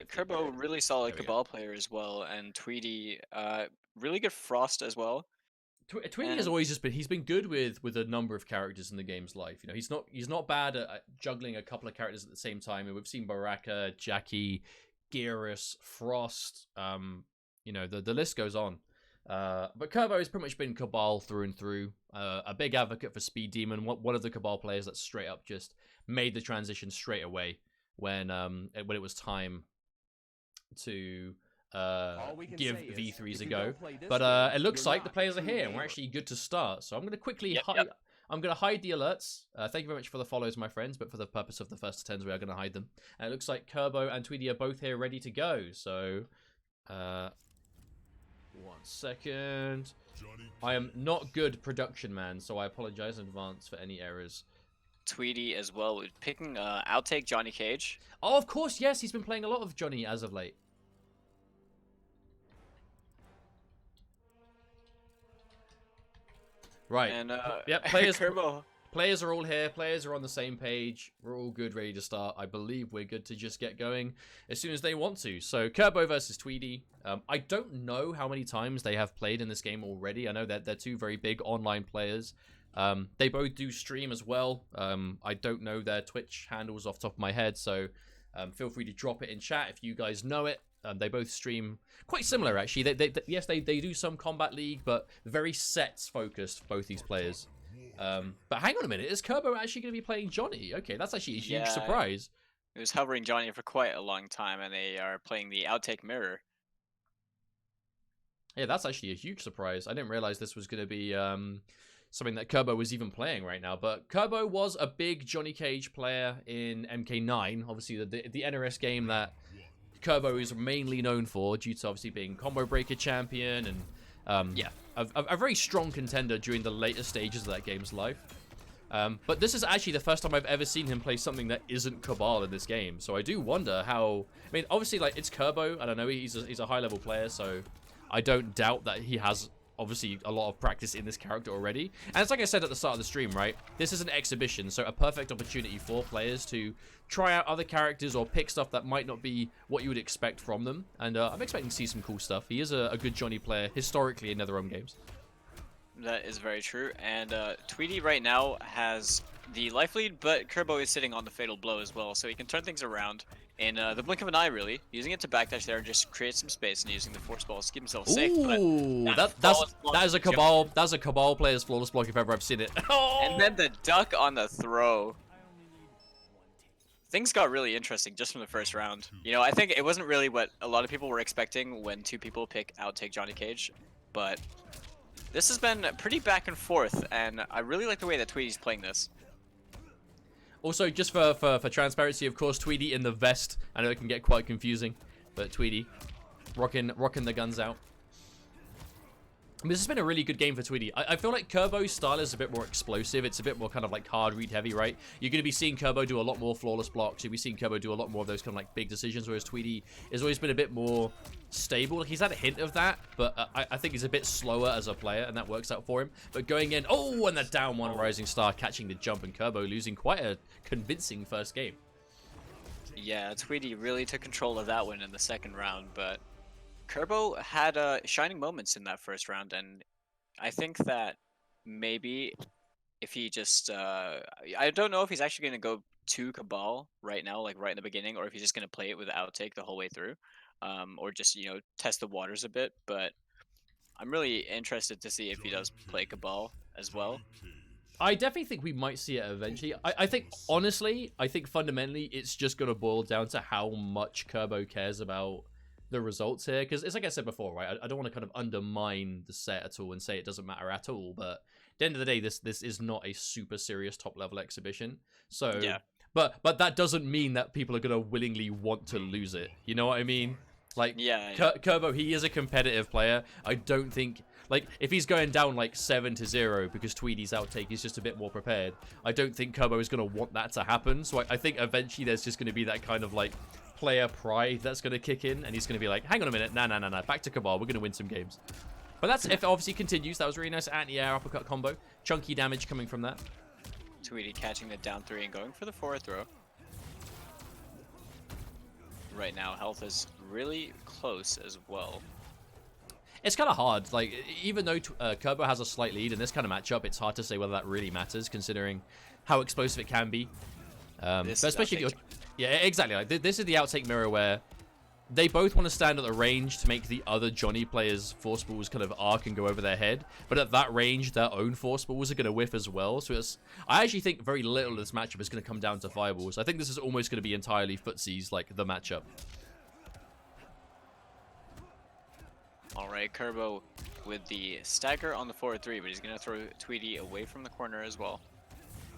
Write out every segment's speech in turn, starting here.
Kirbo, really solid There we go. Cabal player as well, and Tweedy, really good Frost as well. Tweety has And always just been he's been good with a number of characters in the game's life. You know, he's not bad at juggling a couple of characters at the same time. And we've seen Baraka, Jackie, Gearus, Frost. You know, the list goes on. But Kirbo has pretty much been Cabal through and through. A big advocate for Speed Demon. One of the Cabal players that straight up just made the transition straight away when it was time to give V3s a go. But it looks like the players are here, and we're actually good to start. So I'm going to quickly yep. I'm going to hide the alerts. Thank you very much for the follows, my friends, but for the purpose of the first 10s, we are going to hide them. And it looks like Kirbo and Tweedy are both here ready to go. So, 1 second. I am not good production man, so I apologize in advance for any errors. Tweedy as well, picking Outtake Johnny Cage. Oh, of course, yes, he's been playing a lot of Johnny as of late. Right. And Yep. Players are all here. Players are on the same page. We're all good, ready to start. I believe we're good to just get going as soon as they want to. So Kirbo versus Tweedy. I don't know how many times they have played in this game already. I know that they're two very big online players. They both do stream as well. I don't know their Twitch handles off the top of my head, so feel free to drop it in chat if you guys know it. They both stream quite similar, actually. Yes, they do some Combat League, but very sets focused, both these players. But hang on a minute, is Kirbo actually going to be playing Johnny? Okay, that's actually a huge surprise. It was hovering Johnny for quite a long time, and they are playing the Outtake Mirror. Yeah, that's actually a huge surprise. I didn't realize this was going to be something that Kirbo was even playing right now. But Kirbo was a big Johnny Cage player in MK9, obviously the NRS game that Kirbo is mainly known for, due to obviously being Combo Breaker champion and yeah, a very strong contender during the later stages of that game's life. But this is actually the first time I've ever seen him play something that isn't Kabal in this game. So I do wonder how. I mean, obviously, like, it's Kirbo. I don't know. He's a high level player, so I don't doubt that he has obviously a lot of practice in this character already. And it's like I said at the start of the stream, right? This is an exhibition, so a perfect opportunity for players to try out other characters or pick stuff that might not be what you would expect from them. And I'm expecting to see some cool stuff. He is a good Johnny player historically in NetherRealm games. That is very true. And Tweedy right now has the life lead, but Kirbo is sitting on the fatal blow as well, so he can turn things around in the blink of an eye, really. Using it to backdash there and just create some space, and using the force balls to keep himself safe. Ooh, but that is a Kabal. That's a Kabal player's flawless block if ever I've seen it. And then the duck on the throw. Things got really interesting just from the first round. You know, I think it wasn't really what a lot of people were expecting when two people pick Outtake Johnny Cage, but this has been pretty back and forth, and I really like the way that Tweedy's playing this. Also, just for transparency, of course, Tweedy in the vest. I know it can get quite confusing, but Tweedy rocking the guns out. I mean, this has been a really good game for Tweedy. I feel like Kirbo's style is a bit more explosive. It's a bit more kind of like hard read heavy, right? You're going to be seeing Kirbo do a lot more flawless blocks. You'll be seeing Kirbo do a lot more of those kind of like big decisions, whereas Tweedy has always been a bit more stable. He's had a hint of that, but I think he's a bit slower as a player, and that works out for him. But going in, oh, and the down one Rising Star catching the jump, and Kirbo losing quite a convincing first game. Yeah, Tweedy really took control of that one in the second round, but Kirbo had shining moments in that first round, and I think that maybe if he just I don't know if he's actually going to go to Cabal right now, like right in the beginning, or if he's just going to play it with Outtake the whole way through, or just, you know, test the waters a bit. But I'm really interested to see if he does play Cabal as well. I definitely think we might see it eventually. I think, honestly, I think fundamentally it's just going to boil down to how much Kirbo cares about the results here. Because it's like I said before, right? I don't want to kind of undermine the set at all and say it doesn't matter at all. But at the end of the day, this is not a super serious top-level exhibition. So, Yeah. But that doesn't mean that people are going to willingly want to lose it. You know what I mean? Like, Yeah. Kirbo, he is a competitive player. I don't think... Like, if he's going down, like, 7-0 because Tweedy's Outtake is just a bit more prepared, I don't think Kirbo is going to want that to happen. So I think eventually there's just going to be that kind of, like, player pride that's going to kick in, and he's going to be like, hang on a minute, nah, back to Kabal, we're going to win some games. But that's, if it obviously continues, that was a really nice anti-air uppercut combo. Chunky damage coming from that. Tweedy catching the down 3 and going for the forward throw. right now. Health is really close as well. It's kind of hard. Like, even though Kirbo has a slight lead in this kind of matchup, it's hard to say whether that really matters, considering how explosive it can be. But especially if you're... Yeah, exactly. Like, this is the Outtake mirror where they both want to stand at the range to make the other Johnny players' force balls kind of arc and go over their head. But at that range, their own force balls are going to whiff as well. So I actually think very little of this matchup is going to come down to fireballs. I think this is almost going to be entirely footsies, like the matchup. All right, Kirbo with the stagger on the forward 3, but he's going to throw Tweedy away from the corner as well.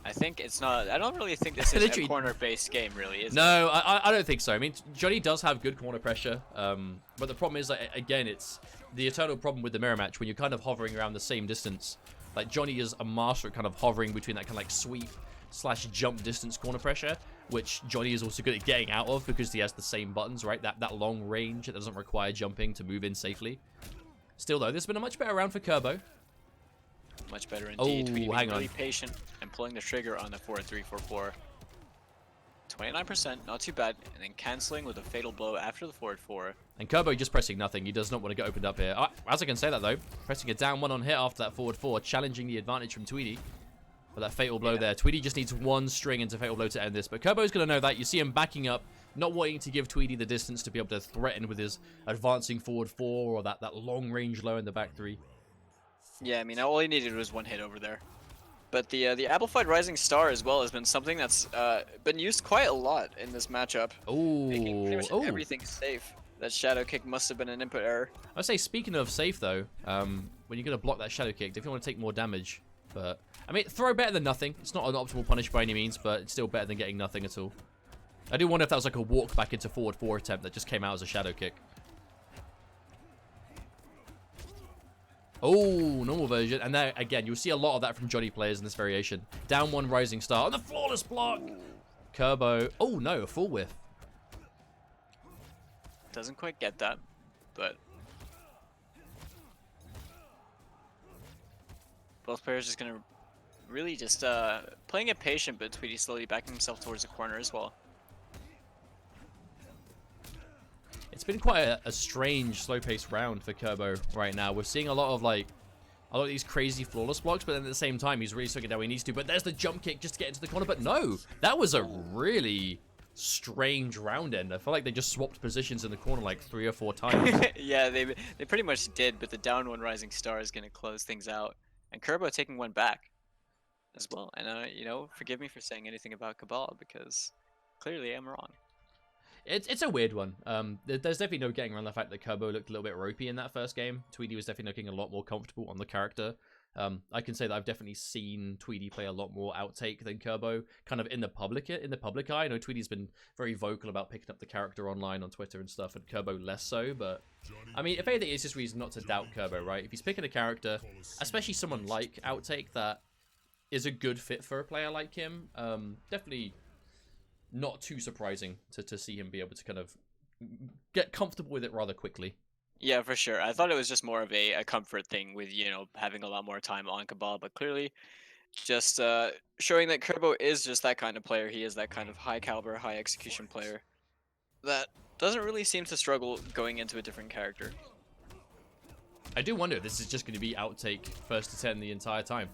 I think it's not... I don't really think this is a corner-based game, really, is it? No, I don't think so. I mean, Johnny does have good corner pressure, but the problem is, like, again, it's the eternal problem with the mirror match when you're kind of hovering around the same distance. Like, Johnny is a master at kind of hovering between that kind of, like, sweep/jump distance corner pressure, which Johnny is also good at getting out of because he has the same buttons, right? That long range that doesn't require jumping to move in safely. Still, though, this has been a much better round for Kirbo. Much better indeed. Oh, Tweedy hang being really on. patient and pulling the trigger on the 4-3-4-4. 29%, not too bad. And then canceling with a fatal blow after the forward 4. And Kirbo just pressing nothing. He does not want to get opened up here. As I can say that, though, pressing a down 1 on hit after that forward 4, challenging the advantage from Tweedy. But that fatal blow there. Tweedy just needs one string into fatal blow to end this. But Kirbo's going to know that. You see him backing up, not wanting to give Tweedy the distance to be able to threaten with his advancing forward 4 or that long range low in the back 3. Yeah, I mean, all he needed was one hit over there. But the amplified rising star as well has been something that's been used quite a lot in this matchup. Making pretty much everything safe. That shadow kick must have been an input error. I'd say, speaking of safe, though, when you're going to block that shadow kick, if you want to take more damage. But, I mean, throw better than nothing. It's not an optimal punish by any means, but it's still better than getting nothing at all. I do wonder if that was like a walk back into forward 4 attempt that just came out as a shadow kick. Oh, normal version. And there, again, you'll see a lot of that from Johnny players in this variation. Down 1 rising star. On the flawless block. Kirbo. Oh, no, a full whiff. Doesn't quite get that, but... both players just going to really just playing it patient, but Tweedy slowly backing himself towards the corner as well. It's been quite a strange, slow-paced round for Kirbo right now. We're seeing a lot of these crazy flawless blocks, but then at the same time, he's really sucking down where he needs to. But there's the jump kick just to get into the corner. But no, that was a really strange round end. I feel like they just swapped positions in the corner like 3 or 4 times. Yeah, they pretty much did, but the down 1 rising star is going to close things out. And Kirbo taking 1 back as well. And, you know, forgive me for saying anything about Kabal, because clearly I'm wrong. It's a weird one. There's definitely no getting around the fact that Kirbo looked a little bit ropey in that first game. Tweedy was definitely looking a lot more comfortable on the character. I can say that I've definitely seen Tweedy play a lot more Outtake than Kirbo, kind of in the public eye. I know Tweedy's been very vocal about picking up the character online on Twitter and stuff, and Kirbo less so. But I mean, if anything, it's just reason not to doubt Kirbo, right? If he's picking a character, especially someone like Outtake that is a good fit for a player like him, definitely not too surprising to see him be able to kind of get comfortable with it rather quickly. Yeah, for sure. I thought it was just more of a comfort thing with, you know, having a lot more time on Kabal, but clearly just showing that Kirbo is just that kind of player. He is that kind of high caliber, high execution player that doesn't really seem to struggle going into a different character. I do wonder if this is just going to be Outtake first to 10 the entire time.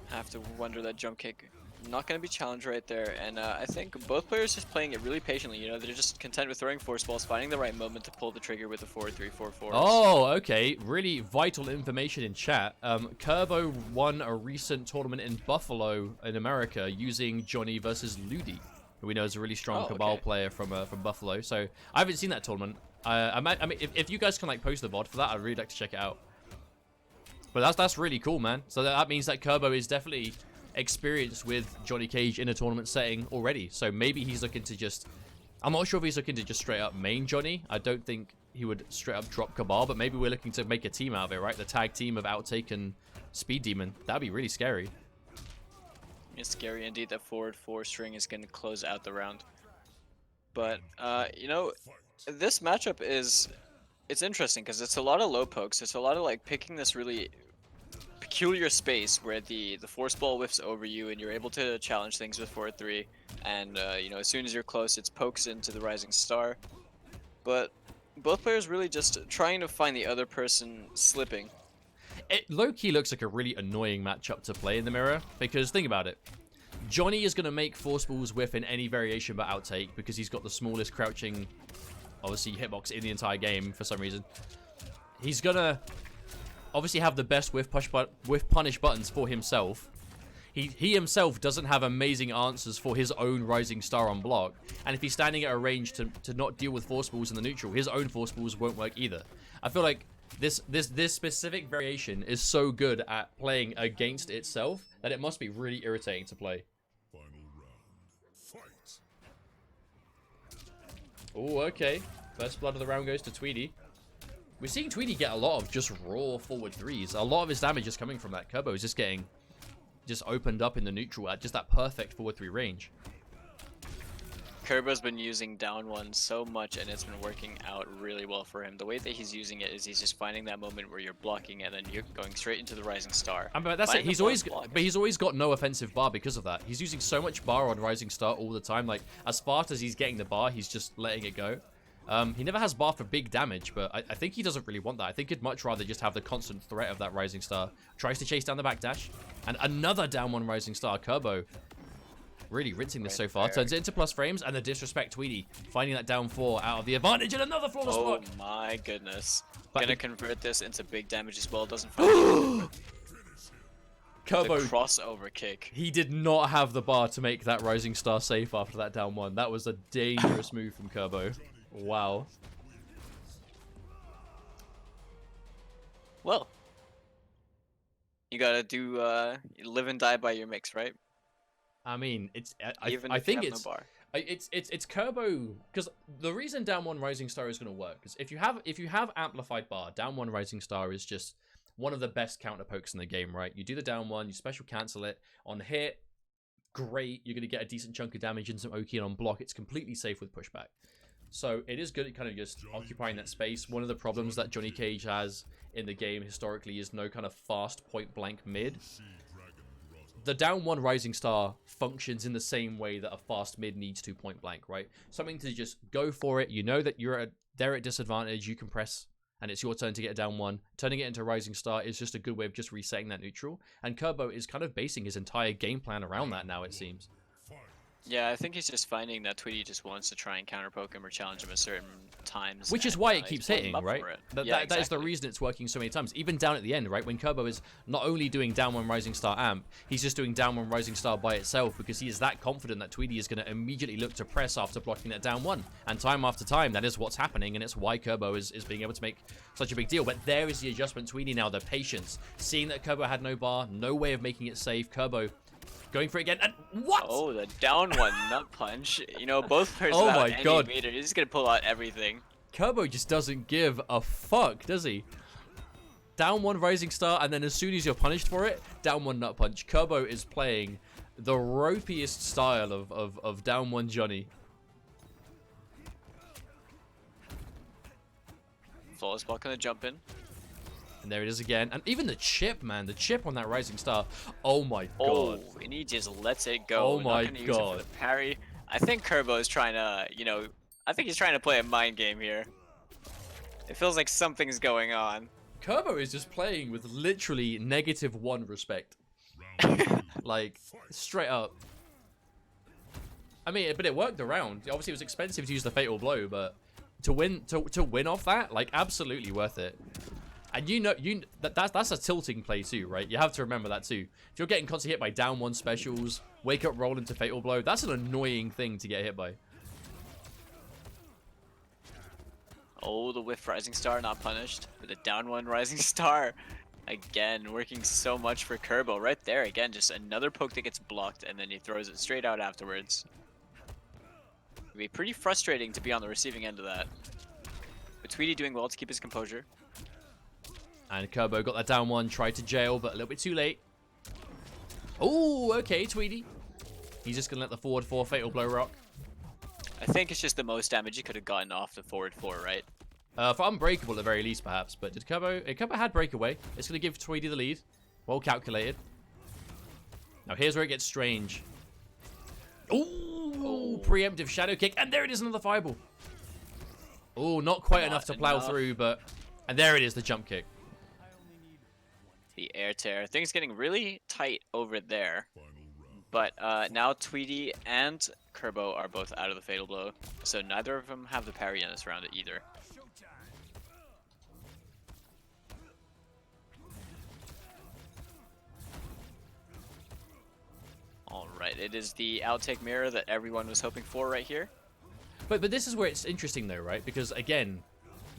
Have to wonder that jump kick. Not going to be challenged right there, and I think both players just playing it really patiently. You know, they're just content with throwing force balls, finding the right moment to pull the trigger with the 4-3-4-4. Oh, okay. Really vital information in chat. Kirbo won a recent tournament in Buffalo in America using Johnny versus Ludi, who we know is a really strong Kabal player from Buffalo. So I haven't seen that tournament. I mean, if you guys can like post the VOD for that, I'd really like to check it out. But that's really cool, man. So that means that Kirbo is definitely experienced with Johnny Cage in a tournament setting already. So maybe he's looking to just... I'm not sure if he's looking to just straight up main Johnny. I don't think he would straight up drop Kabal, but maybe we're looking to make a team out of it, right? The tag team of Outtake and Speed Demon. That'd be really scary. It's scary indeed that forward 4 string is going to close out the round. But, you know, this matchup is... it's interesting because it's a lot of low pokes. It's a lot of like picking this really peculiar space where the force ball whiffs over you and you're able to challenge things with 4-3, and you know, as soon as you're close, it pokes into the rising star. But both players really just trying to find the other person slipping. It low-key looks like a really annoying matchup to play in the mirror, because think about it. Johnny is going to make force balls whiff in any variation but outtake because he's got the smallest crouching, obviously, hitbox in the entire game for some reason. He's going to obviously have the best whiff punish buttons for himself. He himself doesn't have amazing answers for his own rising star on block. And if he's standing at a range to not deal with force balls in the neutral, his own force balls won't work either. I feel like this specific variation is so good at playing against itself that it must be really irritating to play. Oh, okay. First blood of the round goes to Tweedy. We're seeing Tweedy get a lot of just raw forward threes. A lot of his damage is coming from that. Kirbo is just getting opened up in the neutral at just that perfect forward three range. Kirbo's been using down one so much, and it's been working out really well for him. The way that he's using it is he's just finding that moment where you're blocking and then you're going straight into the rising star. I mean, that's it. He's always got no offensive bar because of that. He's using so much bar on rising star all the time. Like, as fast as he's getting the bar, he's just letting it go. He never has bar for big damage, but I think he doesn't really want that. I think he'd much rather just have the constant threat of that rising star. Tries to chase down the backdash, and another down one rising star. Kirbo really rinsing this so far. Turns it into plus frames, and the disrespect Tweedy finding that down 4 out of the advantage, and another flawless block. Oh my goodness. Gonna convert this into big damage as well. Doesn't find Kirbo crossover kick. He did not have the bar to make that rising star safe after that down 1. That was a dangerous move from Kirbo. Wow. Well, you gotta do live and die by your mix, right? I mean, I think it's Kirbo, because the reason down 1 rising star is going to work is if you have amplified bar, down 1 rising star is just one of the best counter pokes in the game, right? You do the down 1, you special cancel it on hit, great, you're going to get a decent chunk of damage and some OK, and on block it's completely safe with pushback. So it is good at kind of just occupying that space. One of the problems that Johnny Cage has in the game historically is no kind of fast point blank mid. The down 1 rising star functions in the same way that a fast mid needs to point blank, right? Something to just go for it. You know that they're at disadvantage. You can press, and it's your turn to get a down 1. Turning it into rising star is just a good way of just resetting that neutral. And Kirbo is kind of basing his entire game plan around that now, it seems. Yeah, I think he's just finding that Tweedy just wants to try and counter poke him or challenge him at certain times. Which is why it keeps hitting, right? Exactly. That is the reason it's working so many times. Even down at the end, right? When Kirbo is not only doing down 1 rising star amp, he's just doing down 1 rising star by itself because he is that confident that Tweedy is going to immediately look to press after blocking that down 1. And time after time, that is what's happening, and it's why Kirbo is being able to make such a big deal. But there is the adjustment. Tweedy now, the patience. Seeing that Kirbo had no bar, no way of making it safe. Kirbo going for it again, and what? Oh, the down 1 nut punch. You know, both players oh without my god, meter. He's just gonna pull out everything. Kirbo just doesn't give a fuck, does he? Down 1 rising star, and then as soon as you're punished for it, down 1 nut punch. Kirbo is playing the ropiest style of down 1 Johnny. Flawless block on the jump in. And there it is again. And even the chip, man. The chip on that rising star. Oh my god. Oh, and he just lets it go. Oh my god. Parry. I think Kirbo is trying to, you know, I think he's trying to play a mind game here. It feels like something's going on. Kirbo is just playing with literally -1 respect. Like, straight up. I mean, but it worked around. Obviously, it was expensive to use the fatal blow, but to win off that, like, absolutely worth it. And you know, that's a tilting play too, right? You have to remember that too. If you're getting constantly hit by down 1 specials, wake up roll into fatal blow, that's an annoying thing to get hit by. Oh, the whiff rising star not punished. But the down 1 rising star, again, working so much for Kirbo. Right there, again, just another poke that gets blocked, and then he throws it straight out afterwards. It'd be pretty frustrating to be on the receiving end of that. But Tweedy doing well to keep his composure. And Kirbo got that down 1, tried to jail, but a little bit too late. Oh, okay, Tweedy. He's just going to let the forward 4 fatal blow rock. I think it's just the most damage he could have gotten off the forward 4, right? For unbreakable at the very least, perhaps. But did Kirbo had breakaway. It's going to give Tweedy the lead. Well calculated. Now here's where it gets strange. Ooh, preemptive shadow kick, and there it is, another fireball. Oh, not quite enough to plow through, but... And there it is, the jump kick. The air tear. Things getting really tight over there. But now Tweedy and Kirbo are both out of the fatal blow, so neither of them have the parry in this round either. Alright, it is the outtake mirror that everyone was hoping for right here. But this is where it's interesting though, right? Because again,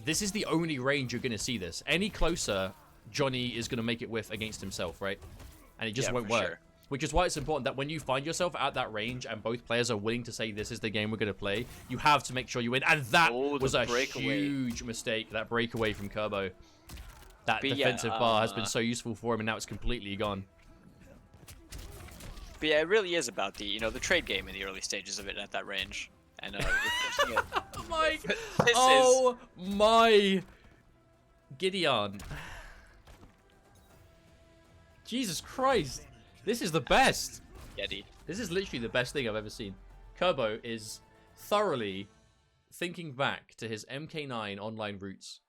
this is the only range you're going to see this. Any closer, Johnny is going to make it whiff against himself, right? And it just won't work. Sure. Which is why it's important that when you find yourself at that range and both players are willing to say this is the game we're going to play, you have to make sure you win. And that was a huge mistake, that breakaway from Kirbo. That defensive bar has been so useful for him, and now it's completely gone. But yeah, it really is about the, you know, the trade game in the early stages of it at that range. And oh my Gideon. Jesus Christ. This is the best. Yeti. This is literally the best thing I've ever seen. Kirbo is thoroughly thinking back to his MK9 online roots.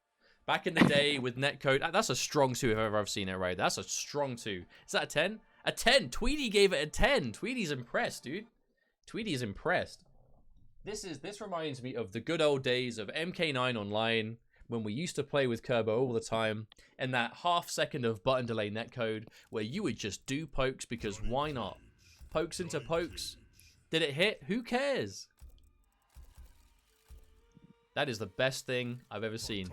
Back in the day with netcode. That's a strong 2 if I've ever seen it, right? That's a strong 2. Is that a 10? A 10. Tweedy gave it a 10. Tweedy's impressed, dude. Tweedy is impressed. This reminds me of the good old days of MK9 online, when we used to play with Kirbo all the time, and that half second of button delay netcode where you would just do pokes because why not? Pokes into pokes. Did it hit? Who cares? That is the best thing I've ever seen.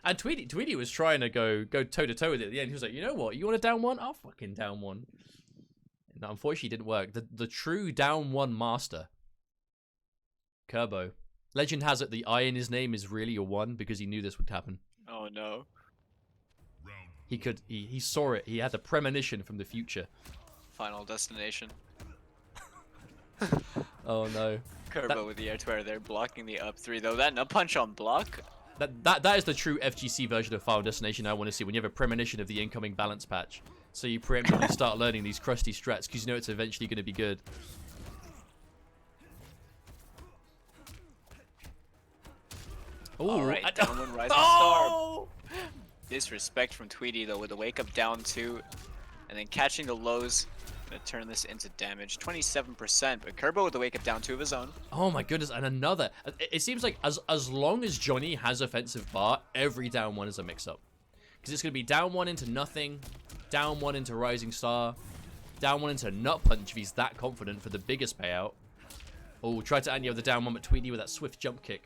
And Tweedy was trying to go toe to toe with it at the end. He was like, you know what? You want a down one? I'll fucking down one. No, unfortunately, it didn't work. The true down one master, Kirbo. Legend has it the I in his name is really a 1 because he knew this would happen. Oh no. He saw it. He had a premonition from the future. Final destination. Oh no. Kirbo with the air tear there, blocking the up 3 though. That up punch on block. That is the true FGC version of Final Destination I want to see, when you have a premonition of the incoming balance patch. So you preemptively start learning these crusty strats because you know it's eventually going to be good. Alright, down one rising star. Disrespect from Tweedy though with the wake up down 2. And then catching the lows. Gonna turn this into damage. 27%, but Kirbo with the wake up down 2 of his own. Oh my goodness, and another. It seems like as long as Johnny has offensive bar, every down 1 is a mix up. Because it's gonna be down 1 into nothing, down 1 into rising star, down 1 into nut punch if he's that confident for the biggest payout. Oh, tried to anti the down 1, but Tweedy with that swift jump kick.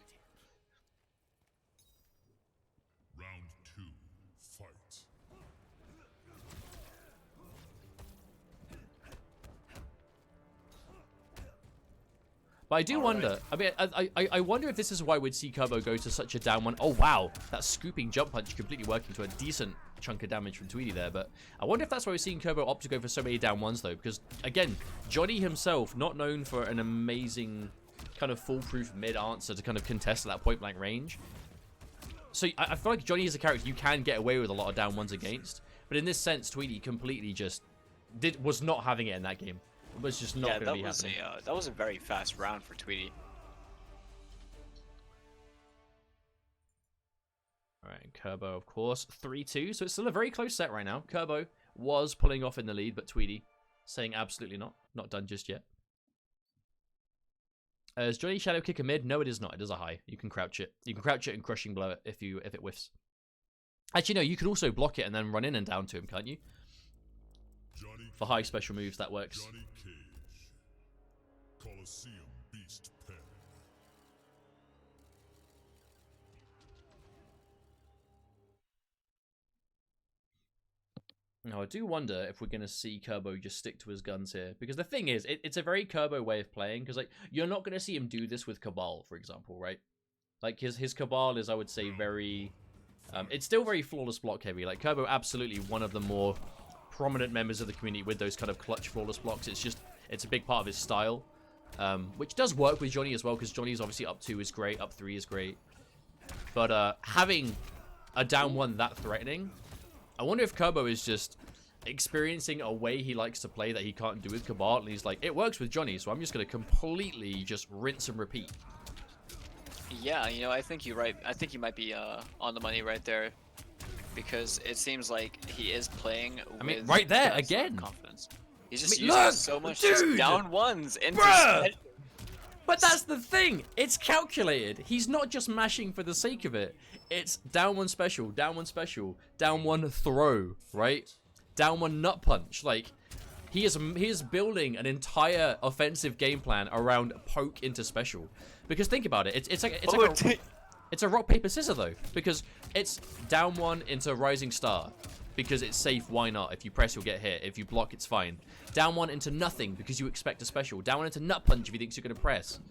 But I do wonder, I mean, I wonder if this is why we'd see Kirbo go to such a down 1. Oh, wow. That scooping jump punch completely working to a decent chunk of damage from Tweedy there. But I wonder if that's why we're seeing Kirbo opt to go for so many down 1s, though. Because, again, Johnny himself, not known for an amazing kind of foolproof mid-answer to kind of contest at that point-blank range. So I feel like Johnny is a character you can get away with a lot of down 1s against. But in this sense, Tweedy completely just was not having it in that game. It was just not going to be happening. That was a very fast round for Tweedy. Alright, Kirbo, of course, 3-2. So it's still a very close set right now. Kirbo was pulling off in the lead, but Tweedy saying absolutely not. Not done just yet. Is Johnny shadow kick a mid? No, it is not. It is a high. You can crouch it. You can crouch it and crushing blow it if it whiffs. Actually, no, you could also block it and then run in and down to him, can't you? For high special moves, that works. Johnny Cage. Coliseum Beast Pen. Now, I do wonder if we're going to see Kirbo just stick to his guns here. Because the thing is, it's a very Kirbo way of playing. Because, like, you're not going to see him do this with Kabal, for example, right? Like, his Kabal is, I would say, very... it's still very flawless block heavy. Like, Kirbo, absolutely one of the more prominent members of the community with those kind of clutch flawless blocks. It's a big part of his style. Which does work with Johnny as well, because Johnny's obviously up 2 is great, up 3 is great. But having a down 1 that threatening I wonder if Kirbo is just experiencing a way he likes to play that he can't do with Kabal, and he's like, it works with Johnny, so I'm just going to completely just rinse and repeat. Yeah, you know, I think you're right. I think you might be on the money right there, because it seems like he is playing. I mean, right there again. Confidence. He's just I mean, using look, so much dude! just down ones into. But that's the thing. It's calculated. He's not just mashing for the sake of it. It's down one special, down one special, down one throw, right? Down one nut punch. Like, he is building an entire offensive game plan around poke into special. Because think about it. It's a rock paper scissors though, because it's down one into rising star. Because it's safe, why not? If you press, you'll get hit. If you block, it's fine. Down one into nothing, because you expect a special. Down one into nut punch if he thinks you're going to press.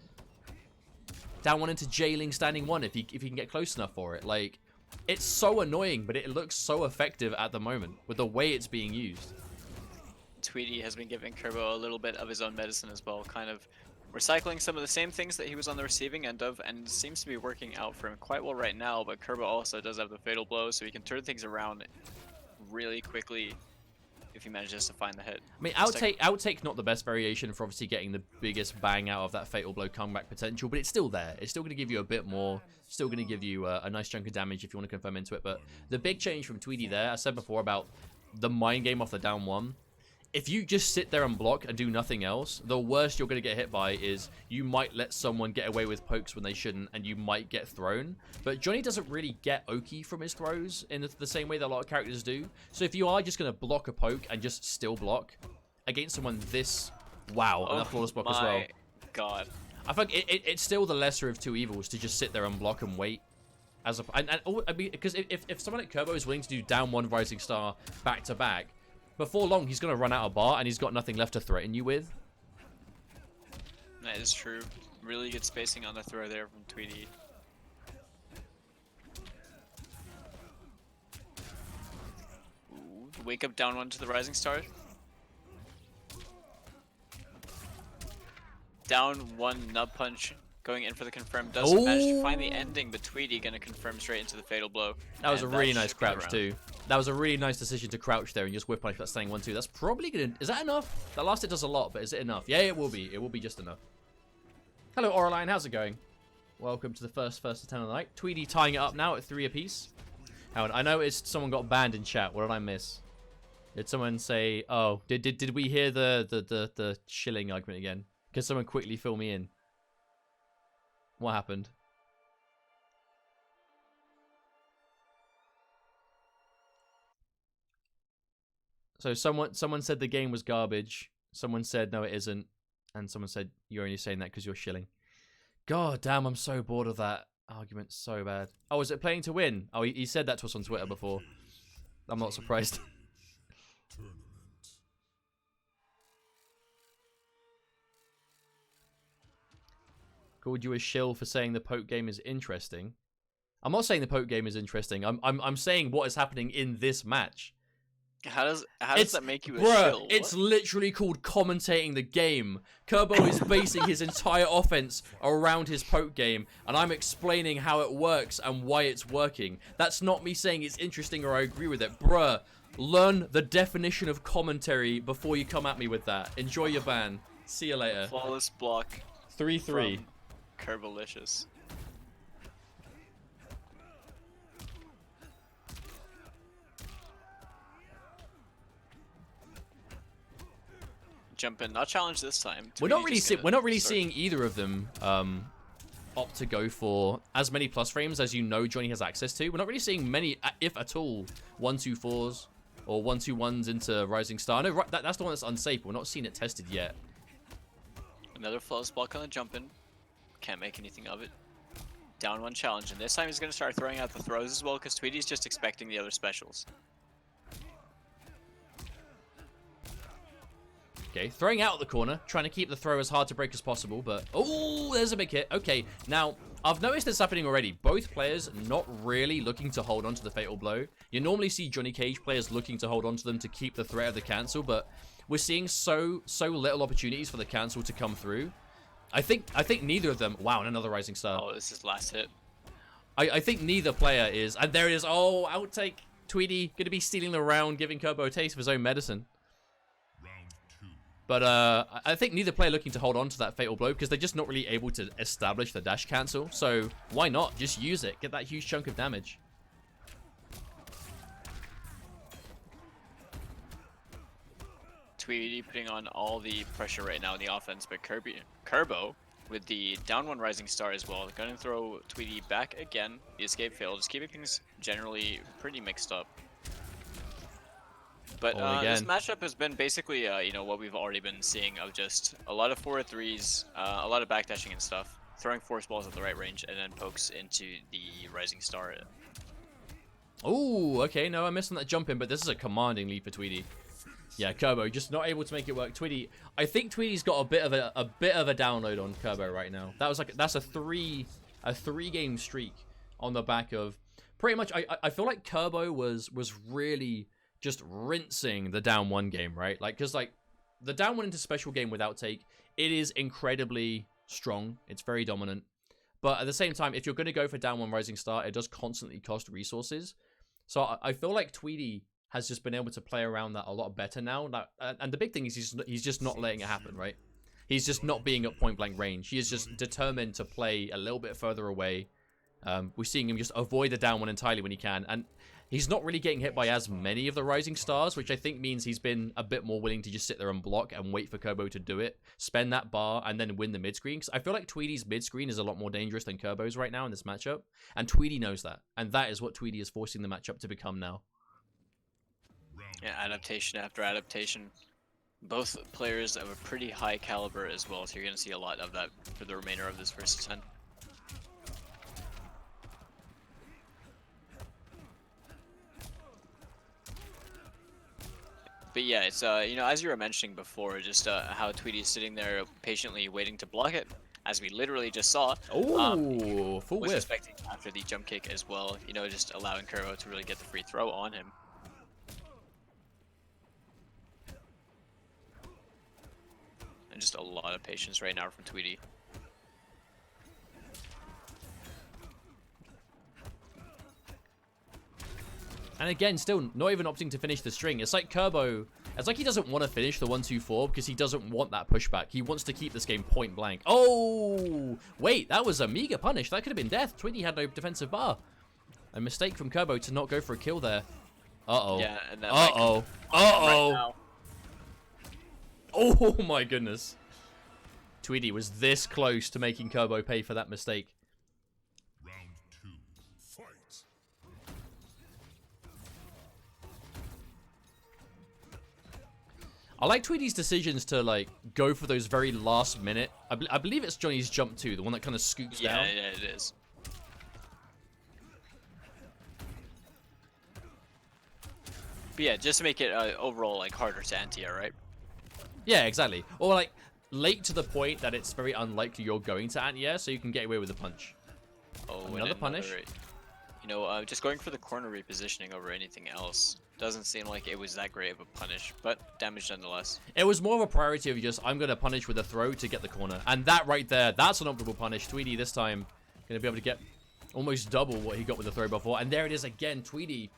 Down one into jailing standing one if he can get close enough for it. Like, it's so annoying, but it looks so effective at the moment with the way it's being used. Tweedy has been giving Kirbo a little bit of his own medicine as well, kind of recycling some of the same things that he was on the receiving end of, and seems to be working out for him quite well right now. But Kirbo also does have the fatal blow, so he can turn things around really quickly if he manages to find the hit. I mean, Outtake not the best variation for obviously getting the biggest bang out of that fatal blow comeback potential, but it's still there. It's still going to give you a bit more, still going to give you a nice chunk of damage if you want to confirm into it. But the big change from Tweedy there, I said before about the mind game off the down one. If you just sit there and block and do nothing else, the worst you're going to get hit by is you might let someone get away with pokes when they shouldn't, and you might get thrown. But Johnny doesn't really get Oki from his throws in the same way that a lot of characters do. So if you are just going to block a poke and just still block against someone this... Wow, and that flawless block as well. God. I think it's still the lesser of two evils to just sit there and block and wait. I mean, because if someone like Kirbo is willing to do down one rising star back to back, before long, he's going to run out of bar, and he's got nothing left to threaten you with. That is true. Really good spacing on the throw there from Tweedy. Ooh, wake up down one to the rising star. Down one nut punch. Going in for the confirm. Does manage to find the ending, but Tweedy going to confirm straight into the fatal blow. That was a really nice crouch too. That was a really nice decision to crouch there and just whip punish that standing 1-2. That's probably going to... Is that enough? That last hit does a lot, but is it enough? Yeah, it will be. It will be just enough. Hello, Oraline. How's it going? Welcome to the first to 10 of the night. Tweedy tying it up now at 3 apiece. Howard, I noticed someone got banned in chat. What did I miss? Did someone say... Oh, did we hear the shilling argument again? Can someone quickly fill me in? What happened? So someone said the game was garbage. Someone said no, it isn't, and someone said you're only saying that because you're shilling. God damn, I'm so bored of that argument so bad. Oh, is it playing to win? Oh, he said that to us on Twitter before. I'm not surprised. Called you a shill for saying the poke game is interesting. I'm not saying the poke game is interesting. I'm saying what is happening in this match. How does that make you a shill? It's literally called commentating the game. Kirbo is basing his entire offense around his poke game, and I'm explaining how it works and why it's working. That's not me saying it's interesting or I agree with it. Bruh, learn the definition of commentary before you come at me with that. Enjoy your ban. See you later. Flawless block. 3-3. Curbolicous. Jump in, not challenge this time. We're not really seeing either of them opt to go for as many plus frames as you know Johnny has access to. We're not really seeing many, if at all, 1-2-4s or 1-2-1s into Rising Star. No, that's the one that's unsafe. We're not seeing it tested yet. Another flawless block on the jump in. Can't make anything of it. Down one challenge, and this time he's going to start throwing out the throws as well, because Tweedy's just expecting the other specials. Okay, throwing out the corner, trying to keep the throw as hard to break as possible, but... Oh, there's a big hit. Okay, now, I've noticed this happening already. Both players not really looking to hold on to the fatal blow. You normally see Johnny Cage players looking to hold on to them to keep the threat of the cancel, but we're seeing so little opportunities for the cancel to come through. I think neither of them... Wow, and another Rising Star. Oh, this is last hit. I think neither player is... And there it is. Oh, Outtake. Tweedy going to be stealing the round, giving Kirbo a taste of his own medicine. But I think neither player looking to hold on to that fatal blow because they're just not really able to establish the dash cancel. So why not just use it? Get that huge chunk of damage. Tweedy putting on all the pressure right now in the offense, but Kirbo with the down one rising star as well. Gonna throw Tweedy back again. The escape failed, just keeping things generally pretty mixed up. But this matchup has been basically, you know, what we've already been seeing of just a lot of 4-3s, a lot of backdashing and stuff, throwing force balls at the right range, and then pokes into the rising star. Oh, okay. No, I missed on that jump in, but this is a commanding lead for Tweedy. Yeah, Kirbo just not able to make it work. Tweedy, I think Tweedy's got a bit of a download on Kirbo right now. That's a three game streak on the back of pretty much. I feel like Kirbo was really just rinsing the down one game, right? Like, because like the down one into special game with Outtake, it is incredibly strong. It's very dominant. But at the same time, if you're going to go for down one rising star, it does constantly cost resources. So I feel like Tweedy has just been able to play around that a lot better now. And the big thing is he's just not letting it happen, right? He's just not being at point blank range. He is just determined to play a little bit further away. We're seeing him just avoid the down one entirely when he can. And he's not really getting hit by as many of the rising stars, which I think means he's been a bit more willing to just sit there and block and wait for Kirbo to do it, spend that bar, and then win the mid-screen. Because I feel like Tweedy's mid-screen is a lot more dangerous than Kirbo's right now in this matchup. And Tweedy knows that. And that is what Tweedy is forcing the matchup to become now. Yeah, adaptation after adaptation. Both players of a pretty high caliber as well, so you're going to see a lot of that for the remainder of this versus 10. But yeah, it's you know, as you were mentioning before, just how Tweedy is sitting there patiently waiting to block it, as we literally just saw. Oh, full was whiff. expecting after the jump kick as well, you know, just allowing Kirbo to really get the free throw on him. And just a lot of patience right now from Tweedy. And again, still not even opting to finish the string. It's like Kirbo, it's like he doesn't want to finish the 1-2-4 because he doesn't want that pushback. He wants to keep this game point blank. Oh, wait, that was a meager punish. That could have been death. Tweedy had no defensive bar. A mistake from Kirbo to not go for a kill there. Uh-oh. Yeah, and that uh-oh. Uh-oh. Right oh my goodness. Tweedy was this close to making Kirbo pay for that mistake. Round 2, fight. I like Tweedy's decisions to like go for those very last minute. I believe it's Johnny's jump too, the one that kind of scoops down. Yeah, it is. But yeah, just to make it overall like harder to anti-air, right? Yeah, exactly. Or like late to the point that it's very unlikely you're going to anti-air, so you can get away with a punch. Oh, another punish. You know, just going for the corner repositioning over anything else doesn't seem like it was that great of a punish, but damage nonetheless. It was more of a priority of just, I'm going to punish with a throw to get the corner. And that right there, that's an optimal punish. Tweedy this time going to be able to get almost double what he got with the throw before. And there it is again, Tweedy.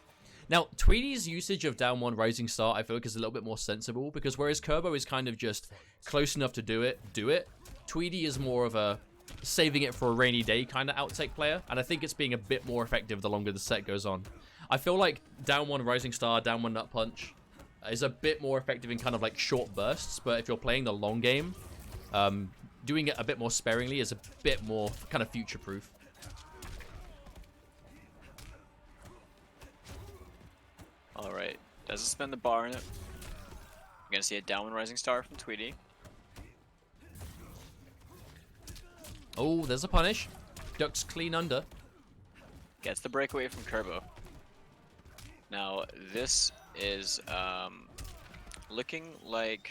Now, Tweedy's usage of down one rising star, I feel like is a little bit more sensible, because whereas Kirbo is kind of just close enough to do it. Tweedy is more of a saving it for a rainy day kind of Outtake player, and I think it's being a bit more effective the longer the set goes on. I feel like down one rising star, down one nut punch is a bit more effective in kind of like short bursts, but if you're playing the long game, doing it a bit more sparingly is a bit more kind of future-proof. Alright, doesn't spend the bar in it. We're gonna see a down one rising star from Tweedy. Oh, there's a punish. Ducks clean under. Gets the breakaway from Kirbo. Now, this is looking like,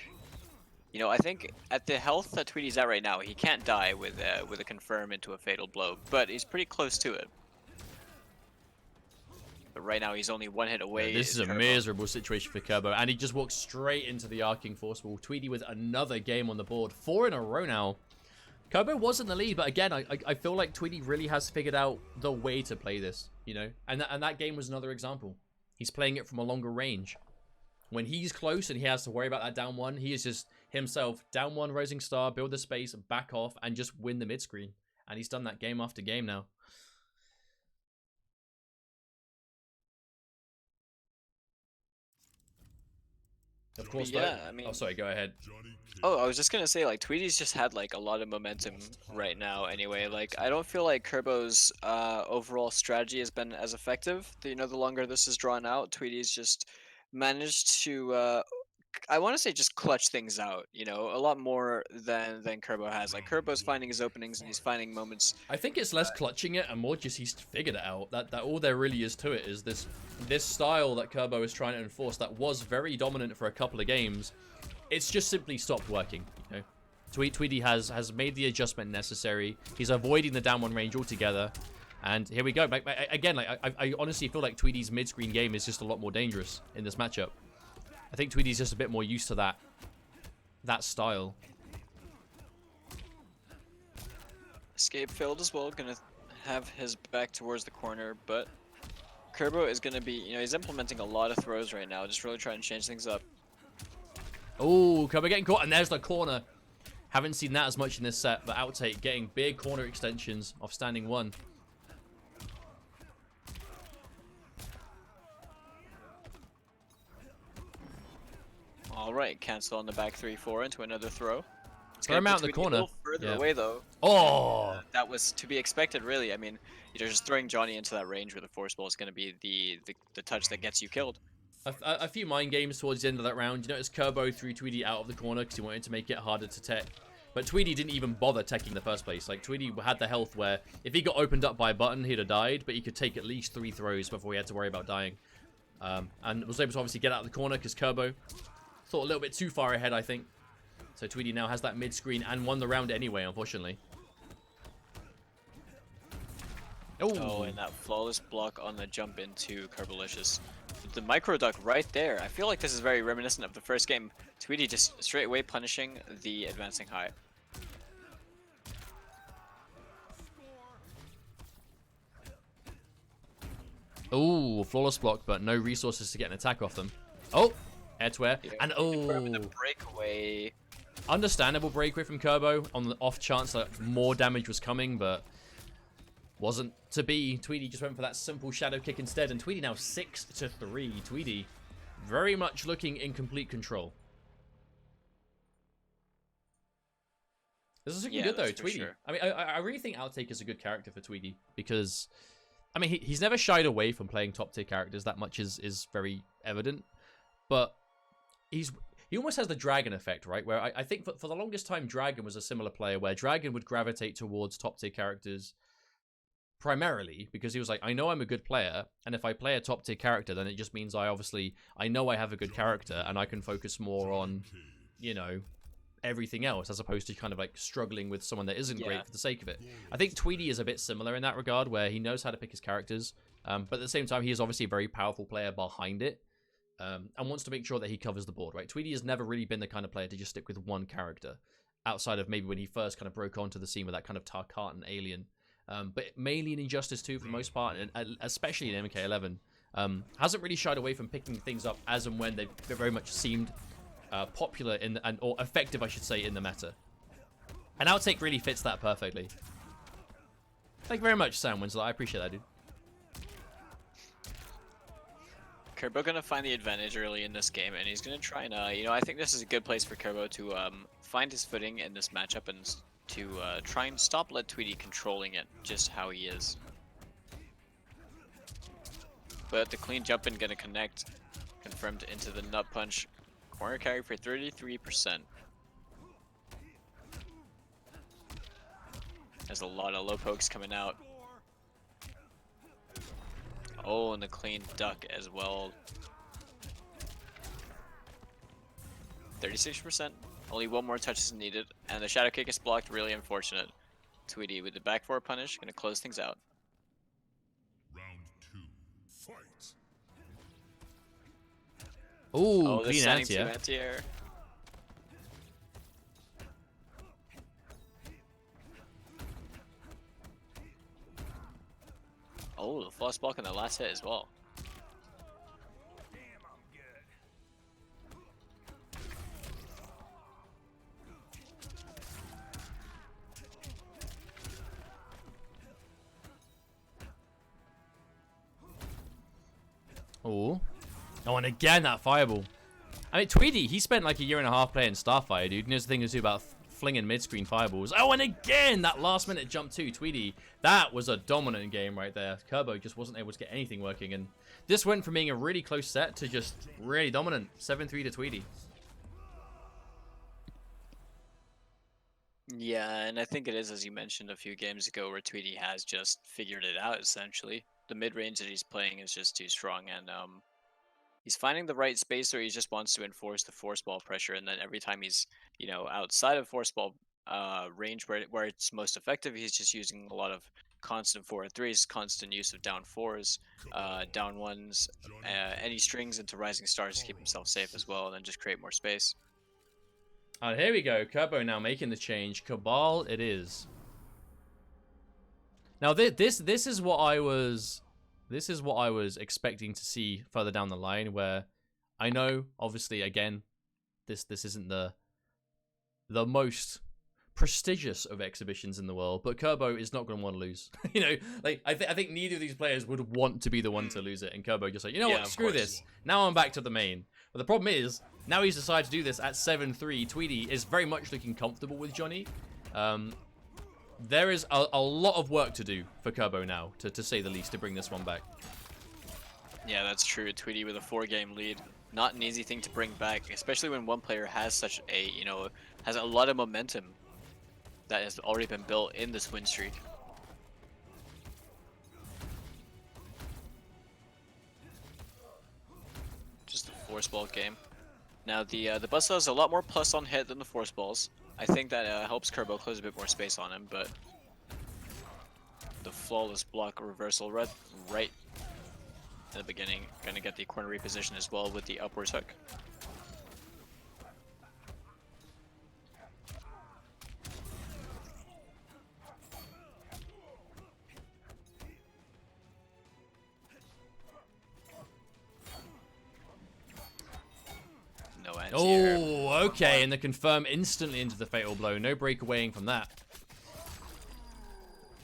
you know, I think at the health that Tweedy's at right now, he can't die with a confirm into a fatal blow, but he's pretty close to it. But right now, he's only one hit away. Yeah, this is a miserable situation for Kirbo, and he just walks straight into the arcing force wall. Tweedy with another game on the board. 4 in a row now. Kirbo was in the lead, but again, I feel like Tweedy really has figured out the way to play this, you know? And that game was another example. He's playing it from a longer range. When he's close and he has to worry about that down one, he is just himself down one rising star, build the space, back off, and just win the mid screen. And he's done that game after game now. Of course, Yeah, though. I mean, Oh, sorry, go ahead. oh, I was just gonna say, like, Tweedy's just had like a lot of momentum right now. Anyway, like, I don't feel like Kirbo's overall strategy has been as effective. You know, the longer this is drawn out, Tweedy's just managed to, I want to say, just clutch things out. You know, a lot more than Kirbo has. Like, Kirbo's finding his openings and he's finding moments. I think it's less clutching it and more just he's figured it out. That all there really is to it is this style that Kirbo is trying to enforce that was very dominant for a couple of games. It's just simply stopped working. You know, Tweedy has made the adjustment necessary. He's avoiding the down one range altogether. And here we go. Again, like I honestly feel like Tweedy's mid-screen game is just a lot more dangerous in this matchup. I think Tweedy's just a bit more used to that style. Escape failed as well. Gonna have his back towards the corner, but Kirbo is gonna be, you know, he's implementing a lot of throws right now, just really trying to change things up. Oh, Kirbo getting caught, and there's the corner. Haven't seen that as much in this set, but Outtake getting big corner extensions off standing one. All right, cancel on the back 3-4 into another throw. Throw him out in the corner. A little further Yeah. away though. Oh! That was to be expected, really. I mean, you're just throwing Johnny into that range where the force ball is going to be the touch that gets you killed. A few mind games towards the end of that round. You notice Kirbo threw Tweedy out of the corner because he wanted to make it harder to tech. But Tweedy didn't even bother teching in the first place. Like, Tweedy had the health where if he got opened up by a button, he'd have died, but he could take at least 3 throws before he had to worry about dying. And was able to obviously get out of the corner because Kirbo thought a little bit too far ahead, I think. So Tweedy now has that mid-screen and won the round anyway, unfortunately. Oh, and that flawless block on the jump into Curbolicous. The micro duck right there. I feel like this is very reminiscent of the first game. Tweedy just straight away punishing the advancing high. Oh, flawless block, but no resources to get an attack off them. Oh, air to air. Yeah, And the breakaway. Understandable breakaway from Kirbo on the off chance that more damage was coming, but wasn't to be. Tweedy just went for that simple shadow kick instead, and Tweedy now 6-3. Tweedy very much looking in complete control. This is looking good though, Tweedy. Sure. I mean, I really think Outtake is a good character for Tweedy because, I mean, he's never shied away from playing top tier characters. That much is very evident, but he almost has the Dragon effect, right? Where I think for the longest time, Dragon was a similar player where Dragon would gravitate towards top tier characters primarily because he was like, I know I'm a good player, and if I play a top tier character, then it just means I know I have a good character, and I can focus more on, you know, everything else as opposed to kind of like struggling with someone that isn't great for the sake of it. I think Tweedy is a bit similar in that regard where he knows how to pick his characters, but at the same time, he is obviously a very powerful player behind it. And wants to make sure that he covers the board, right? Tweedy has never really been the kind of player to just stick with one character, outside of maybe when he first kind of broke onto the scene with that kind of Tarkatan alien. But mainly in Injustice 2 for the most part, and especially in MK11, hasn't really shied away from picking things up as and when they very much seemed popular or effective, I should say, in the meta. And Outtake really fits that perfectly. Thank you very much, Sam Winslow. I appreciate that, dude. Kirbo gonna find the advantage early in this game, and he's gonna try and, you know, I think this is a good place for Kirbo to find his footing in this matchup and to try and let Tweedy controlling it just how he is. But the clean jump in gonna connect, confirmed into the nut punch. Corner carry for 33%. There's a lot of low pokes coming out. Oh, and the clean duck as well. 36%. Only one more touch is needed, and the shadow kick is blocked. Really unfortunate. Tweedy with the back 4 punish, gonna close things out. Round 2, fight. Ooh, Oh, the clean standing anti-air. 2 anti-air. Oh, the flush block on the last hit as well. Oh. Oh, and again, that fireball. I mean, Tweedy, he spent like a year and a half playing Starfire, dude. And there's a thing to do about flinging mid-screen fireballs. Oh, and again, that last-minute jump too. Tweedy, that was a dominant game right there. Kirbo just wasn't able to get anything working. And this went from being a really close set to just really dominant. 7-3 to Tweedy. Yeah, and I think it is, as you mentioned a few games ago, where Tweedy has just figured it out, essentially. The mid-range that he's playing is just too strong, and he's finding the right space where he just wants to enforce the force ball pressure, and then every time he's, you know, outside of force ball range where it's most effective, he's just using a lot of constant 4 and 3s, constant use of down 4s, down 1s, any strings into rising stars to keep himself safe as well, and then just create more space. And here we go. Kirbo now making the change. Kabal it is. Now this is what I was expecting to see further down the line, where I know obviously again this isn't the most prestigious of exhibitions in the world, but Kirbo is not going to want to lose. You know, like I think neither of these players would want to be the one to lose it, and Kirbo just like, you know what, screw this. Now I'm back to the main. But the problem is, now he's decided to do this at 7-3. Tweedy is very much looking comfortable with Johnny. There is a lot of work to do for Kirbo now, to say the least, to bring this one back. Yeah, that's true. Tweedy with a 4-game lead. Not an easy thing to bring back, especially when one player has such a, you know, has a lot of momentum that has already been built in this win streak. Just a force ball game. Now the Buzzsaw has a lot more plus on hit than the force balls. I think that helps Kirbo close a bit more space on him, but the flawless block reversal right in the beginning, gonna get the corner reposition as well with the upwards hook. Oh, okay, and the confirm instantly into the fatal blow. No breakawaying from that.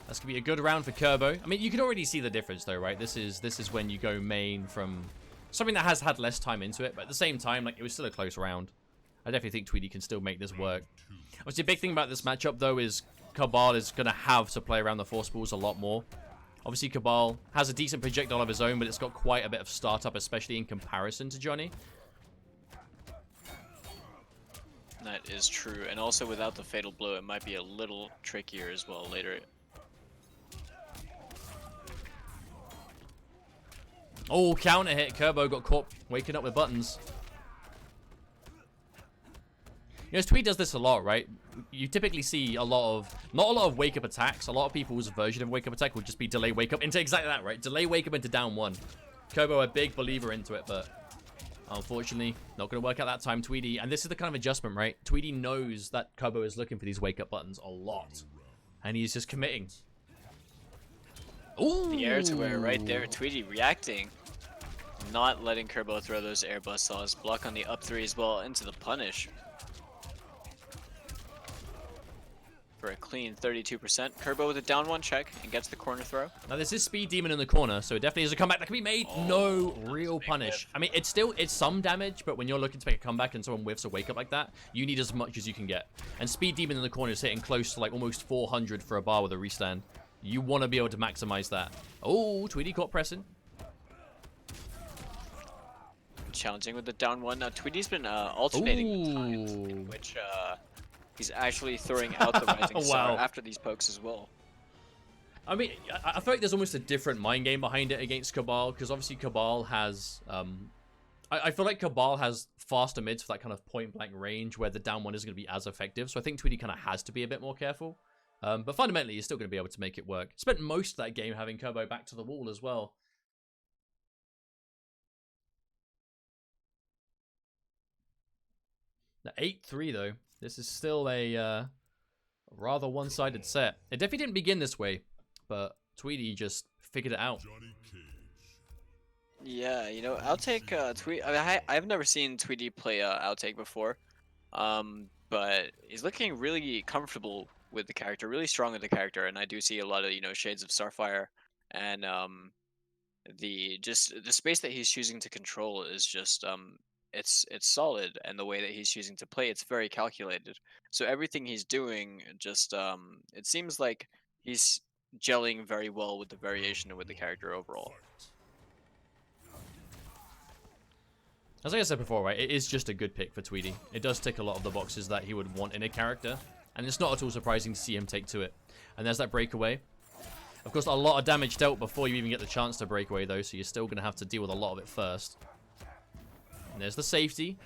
That's gonna be a good round for Kirbo. I mean, you can already see the difference though, right? This is when you go main from something that has had less time into it, but at the same time, like, it was still a close round. I definitely think Tweedy can still make this work. Obviously, the big thing about this matchup though is Kabal is gonna have to play around the force balls a lot more. Obviously, Kabal has a decent projectile of his own, but it's got quite a bit of startup, especially in comparison to Johnny. That is true, and also without the fatal blow, it might be a little trickier as well later. Oh, counter hit. Kirbo got caught waking up with buttons. You know, Tweed does this a lot, right? You typically see a lot of, not a lot of wake up attacks. A lot of people's version of wake up attack would just be delay wake up into exactly that, right? Delay wake up into down 1. Kirbo a big believer into it, but unfortunately, not going to work out that time, Tweedy. And this is the kind of adjustment, right? Tweedy knows that Kirbo is looking for these wake-up buttons a lot. And he's just committing. Ooh! The air to air right there. Tweedy reacting. Not letting Kirbo throw those air buzzsaws. Block on the up 3 as well into the punish. For a clean 32%. Kirbo with a down 1 check and gets the corner throw. Now this is Speed Demon in the corner, so it definitely is a comeback that can be made. Oh, no real punish. I mean, it's some damage, but when you're looking to make a comeback and someone whiffs a wake up like that, you need as much as you can get. And Speed Demon in the corner is hitting close to like almost 400 for a bar with a restand. You want to be able to maximize that. Oh, Tweedy caught pressing. Challenging with the down 1. Now Tweedy's been alternating the times, which he's actually throwing out the rising star after these pokes as well. I mean, I feel like there's almost a different mind game behind it against Kabal, because obviously Kabal has... I feel like Kabal has faster mids for that kind of point-blank range where the down 1 isn't going to be as effective, so I think Tweedy kind of has to be a bit more careful. But fundamentally, he's still going to be able to make it work. Spent most of that game having Kirbo back to the wall as well. The 8-3 though. This is still a rather one-sided set. It definitely didn't begin this way, but Tweedy just figured it out. Yeah, you know, Outtake, Tweedy. I mean, I've never seen Tweedy play Outtake before, but he's looking really comfortable with the character, really strong with the character, and I do see a lot of, you know, shades of Starfire and the space that he's choosing to control is just it's solid, and the way that he's choosing to play, it's very calculated. So everything he's doing just it seems like he's gelling very well with the variation and with the character overall. As I said before, right, it is just a good pick for Tweedy. It does tick a lot of the boxes that he would want in a character, and it's not at all surprising to see him take to it. And there's that breakaway. Of course, a lot of damage dealt before you even get the chance to break away, though, so you're still going to have to deal with a lot of it first. And there's the safety.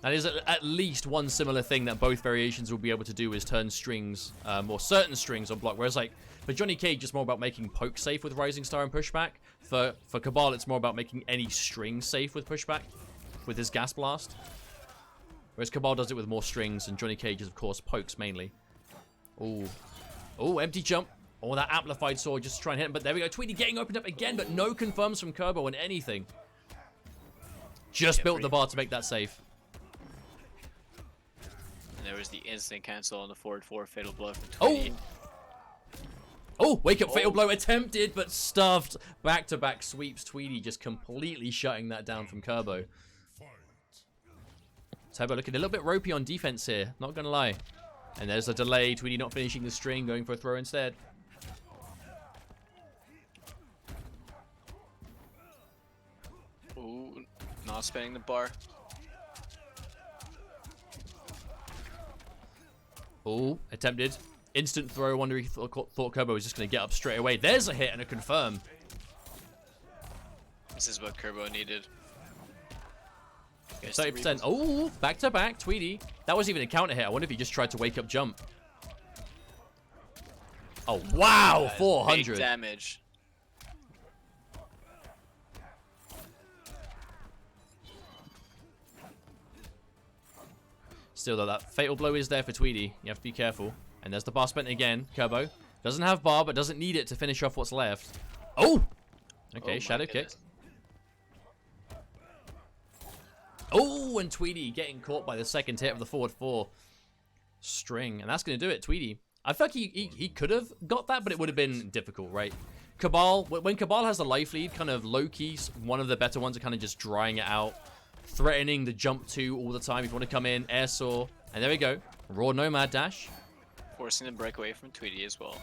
That is at least one similar thing that both variations will be able to do is turn strings, or certain strings on block. Whereas, like, for Johnny Cage, it's more about making poke safe with Rising Star and pushback. For Kabal, it's more about making any string safe with pushback, with his gas blast. Whereas Kabal does it with more strings, and Johnny Cage is, of course, pokes mainly. Ooh. Oh, empty jump. Oh, that amplified sword just to try and hit him. But there we go. Tweedy getting opened up again, but no confirms from Kirbo on anything. Just built the bar to make that safe. And there was the instant cancel on the forward 4 fatal blow from Tweedy. Oh, wake up fatal blow attempted, but stuffed. Back-to-back sweeps. Tweedy just completely shutting that down from Kirbo. Turbo looking a little bit ropey on defense here, not gonna lie. And there's a delay. Tweedy not finishing the string, going for a throw instead. Ooh, not spinning the bar. Oh, attempted. Instant throw. Wonder he thought Kirbo was just going to get up straight away. There's a hit and a confirm. This is what Kirbo needed. 30%. Oh, back to back. Tweedy. That was even a counter hit. I wonder if he just tried to wake up jump. Oh, wow. 400. Big damage. Still, though, that fatal blow is there for Tweedy. You have to be careful. And there's the bar spent again. Kirbo doesn't have bar, but doesn't need it to finish off what's left. Oh! Okay, shadow kick. Oh, and Tweedy getting caught by the second hit of the forward 4 string. And that's going to do it, Tweedy. I feel like he could have got that, but it would have been difficult, right? Kabal, when Kabal has the life lead, kind of low-key, one of the better ones are kind of just drying it out. Threatening the jump 2 all the time. If you want to come in, air saw. And there we go. Raw Nomad dash. Forcing the breakaway from Tweedy as well.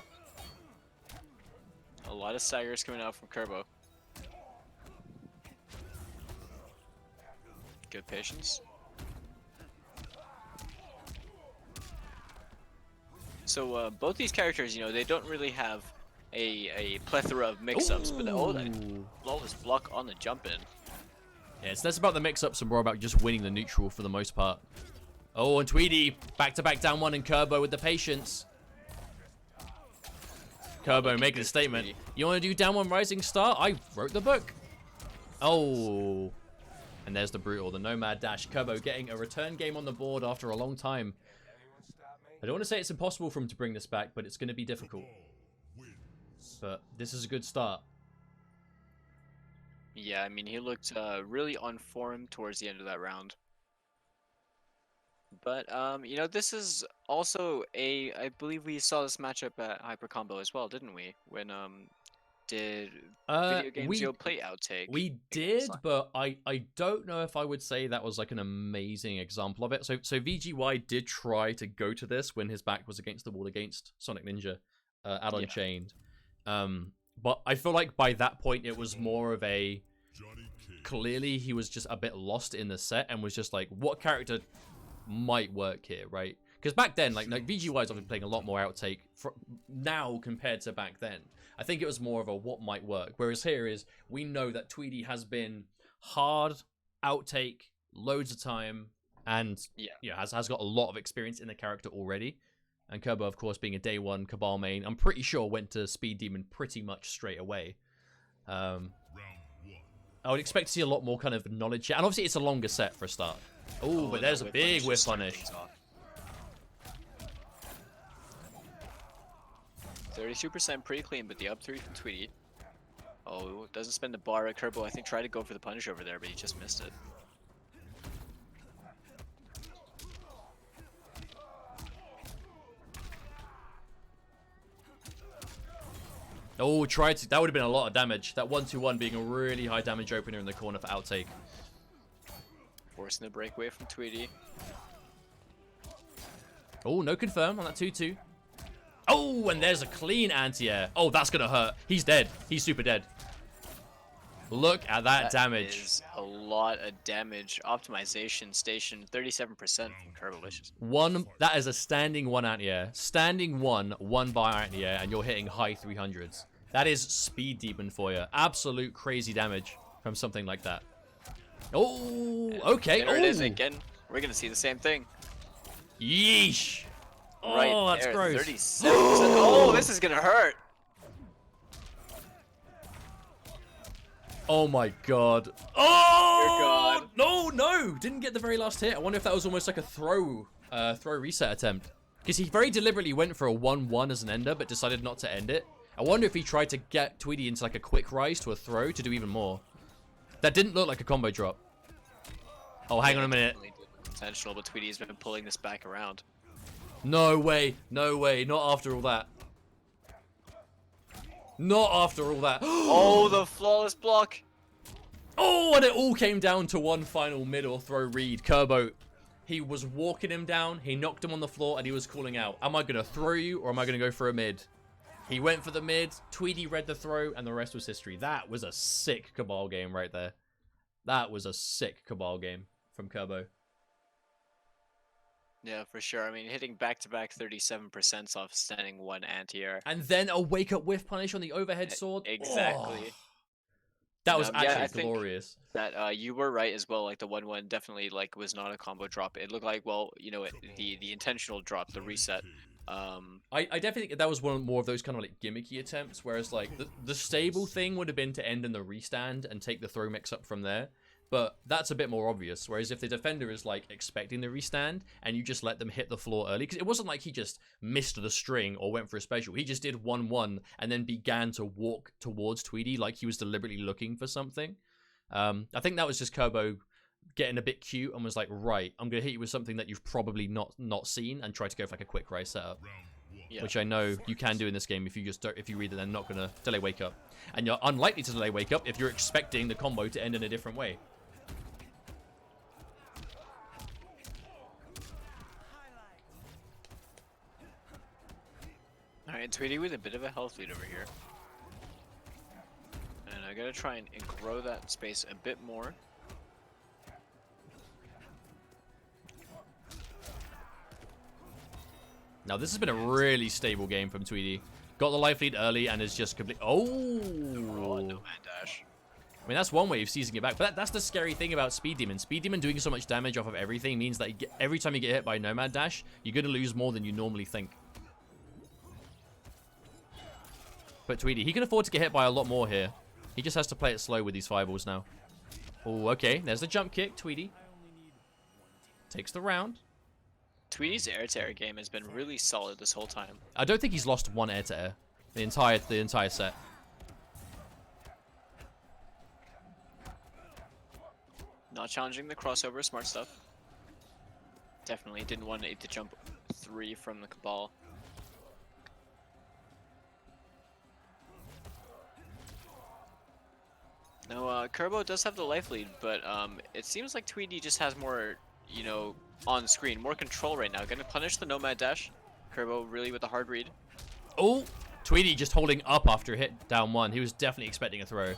A lot of staggers coming out from Kirbo. Good patience. So both these characters, you know, they don't really have a plethora of mix-ups, but that flawless block on the jump in. Yeah, it's less about the mix-ups and more about just winning the neutral for the most part. Oh, and Tweedy back-to-back down 1 and Kirbo with the patience. Kirbo making a statement. Tweedy. You want to do down 1 Rising Star? I wrote the book. Oh. And there's the brutal, the Nomad dash. Kirbo getting a return game on the board after a long time. I don't want to say it's impossible for him to bring this back, but it's going to be difficult. But this is a good start. Yeah, I mean, he looked really on form towards the end of that round. But, you know, this is also I believe we saw this matchup at Hyper Combo as well, didn't we? When, did Video Games Yo play Outtake? We did, but I don't know if I would say that was like an amazing example of it. So VGY did try to go to this when his back was against the wall against Sonic Ninja at Unchained. But I feel like by that point it was more of a clearly he was just a bit lost in the set and was just like, what character might work here, right? Because back then, like VGY is obviously playing a lot more Outtake now compared to back then. I think it was more of a what might work. Whereas here is, we know that Tweedy has been hard Outtake loads of time and has got a lot of experience in the character already. And Kirbo, of course, being a day 1 Kabal main, I'm pretty sure went to Speed Demon pretty much straight away. I would expect to see a lot more kind of knowledge. And obviously it's a longer set for a start. Ooh, but there's a big whiff punish. 32% pretty clean, but the up 3 from Tweedy. Oh, doesn't spend the bar at Kirbo. I think tried to go for the punish over there, but he just missed it. Oh, tried to. That would have been a lot of damage. That 1-2-1 being a really high damage opener in the corner for Outtake. Forcing the breakaway from Tweedy. Oh, no confirm on that 2-2. Oh, and there's a clean anti-air. Oh, that's going to hurt. He's dead. He's super dead. Look at that damage. Is a lot of damage. Optimization station 37% from Curbolicous. That is a standing 1 anti-air. Standing 1 bar anti-air, and you're hitting high 300s. That is speed demon for you. Absolute crazy damage from something like that. Oh, okay. There it is again. We're going to see the same thing. Yeesh. Oh, Right that's there, gross. 37%. Oh, this is going to hurt. Oh my god. Oh! Dear God. No. Didn't get the very last hit. I wonder if that was almost like a throw reset attempt. Because he very deliberately went for a 1-1 as an ender, but decided not to end it. I wonder if he tried to get Tweedy into like a quick rise to a throw to do even more. That didn't look like a combo drop. Oh, hang on a minute. Intentional, but Tweedy's been pulling this back around. No way. Not after all that. Not after all that. Oh, the flawless block. Oh, and it all came down to one final middle throw read. Kirbo, he was walking him down. He knocked him on the floor, and he was calling out, am I going to throw you, or am I going to go for a mid? He went for the mid. Tweedy read the throw, and the rest was history. That was a sick Kabal game right there. That was a sick Kabal game from Kirbo. Yeah, for sure. I mean, hitting back-to-back 37% off standing 1 anti-air. And then a wake-up whiff punish on the overhead sword. Exactly. Oh. That was Yeah, I actually think glorious. that you were right as well. Like the 1-1 definitely like was not a combo drop. It looked like, well, you know, the intentional drop, the reset. I definitely think that was one more of those kind of like gimmicky attempts, whereas like the stable thing would have been to end in the restand and take the throw mix up from there. But that's a bit more obvious. Whereas if the defender is like expecting the restand and you just let them hit the floor early, because it wasn't like he just missed the string or went for a special. He just did 1-1 and then began to walk towards Tweedy like he was deliberately looking for something. I think that was just Kirbo getting a bit cute and was like, right, I'm gonna hit you with something that you've probably not seen and try to go for like a quick rise setup. Yeah. Which I know you can do in this game if you read that they're not gonna delay wake up. And you're unlikely to delay wake up if you're expecting the combo to end in a different way. Alright, Tweedy with a bit of a health lead over here. And I gotta try and grow that space a bit more. Now this has been a really stable game from Tweedy. Got the life lead early and is just complete. Oh, no man dash. I mean, that's one way of seizing it back. But that's the scary thing about Speed Demon. Speed Demon doing so much damage off of everything means that every time you get hit by Nomad Dash, you're going to lose more than you normally think. But Tweedy, he can afford to get hit by a lot more here. He just has to play it slow with these fireballs now. Oh, okay. There's the jump kick. Tweedy takes the round. Tweedy's air-to-air game has been really solid this whole time. I don't think he's lost one air-to-air the entire set. Not challenging the crossover, smart stuff. Definitely didn't want to jump 3 from the Kabal. No, Kirbo does have the life lead, but it seems like Tweedy just has more, you know, on screen, more control right now. Gonna punish the Nomad Dash. Kirbo really with the hard read. Oh, Tweedy just holding up after hit down 1. He was definitely expecting a throw.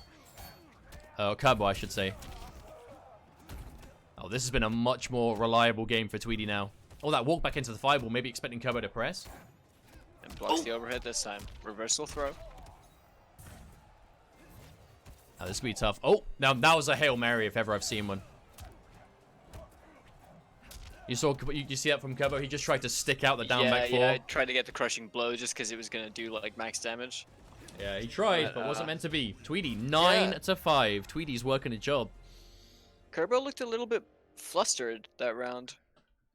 Kirbo, I should say. Oh, this has been a much more reliable game for Tweedy now. Oh, that walk back into the fireball, maybe expecting Kirbo to press. And blocks the overhead this time. Reversal throw. Oh, this will be tough. Oh, now that was a Hail Mary if ever I've seen one. You see that from Kirbo? He just tried to stick out the down back four. Yeah, I tried to get the crushing blow just because it was going to do like max damage. Yeah, he tried, but wasn't meant to be. Tweedy, 9-5. Tweedy's working a job. Kirbo looked a little bit flustered that round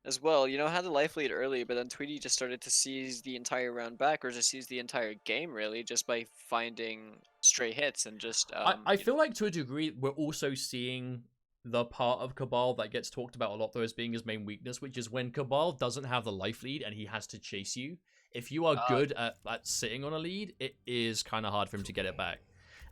as well. You know, had the life lead early, but then Tweedy just started to seize the entire round back, or just seize the entire game, really, just by finding stray hits and just... I feel like, to a degree, we're also seeing the part of Kabal that gets talked about a lot, though, as being his main weakness, which is when Kabal doesn't have the life lead and he has to chase you, if you are good at sitting on a lead, it is kind of hard for him to get it back.